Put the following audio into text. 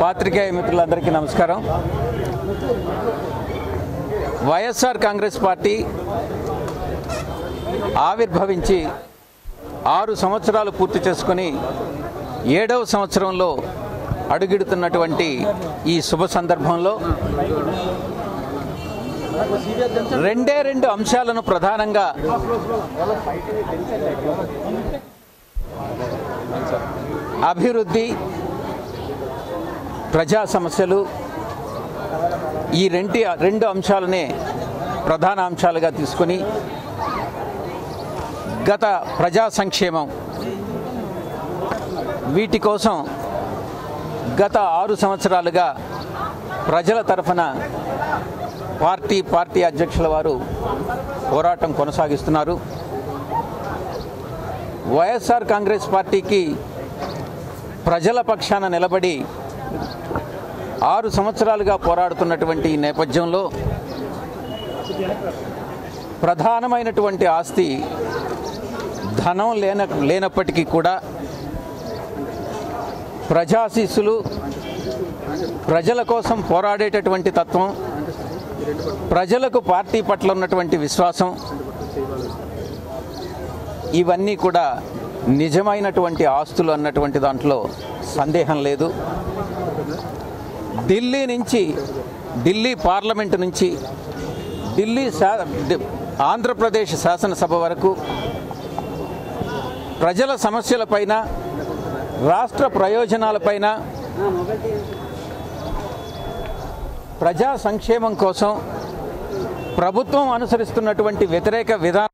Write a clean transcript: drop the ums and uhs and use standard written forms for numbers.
పాత్రికేయ మిత్రులందరికీ నమస్కారం. వైఎస్ఆర్ కాంగ్రెస్ పార్టీ ఆవిర్భవించి 6 సంవత్సరాలు పూర్తి చేసుకొని 7వ సంవత్సరంలో అడుగిడుతున్నటువంటి ఈ శుభ సందర్భంలో రెండు అంశాలను ప్రధానంగా అభివృద్ధి, ప్రజా సమస్యలు, ఈ రెండు అంశాలనే ప్రధాన అంశాలుగా తీసుకొని గత ప్రజా సంక్షేమం వీటి కోసం గత 6 సంవత్సరాలుగా ప్రజల తరఫున పార్టీ అధ్యక్షుల వారు పోరాటం కొనసాగిస్తున్నారు. వైఎస్ఆర్ కాంగ్రెస్ పార్టీకి ప్రజల పక్షాన నిలబడి 6 సంవత్సరాలుగా పోరాడుతున్నటువంటి ఈ నేపథ్యంలో ప్రధానమైనటువంటి ఆస్తి ధనం లేనప్పటికీ కూడా ప్రజాశీస్సులు, ప్రజల కోసం పోరాడేటటువంటి తత్వం, ప్రజలకు పార్టీ పట్ల ఉన్నటువంటి విశ్వాసం, ఇవన్నీ కూడా నిజమైనటువంటి ఆస్తులు అన్నటువంటి దాంట్లో సందేహం లేదు. ఢిల్లీ పార్లమెంటు నుంచి ఆంధ్రప్రదేశ్ శాసనసభ వరకు ప్రజల సమస్యలపైన, రాష్ట్ర ప్రయోజనాలపైన, ప్రజా సంక్షేమం కోసం ప్రభుత్వం అనుసరిస్తున్నటువంటి వ్యతిరేక విధానం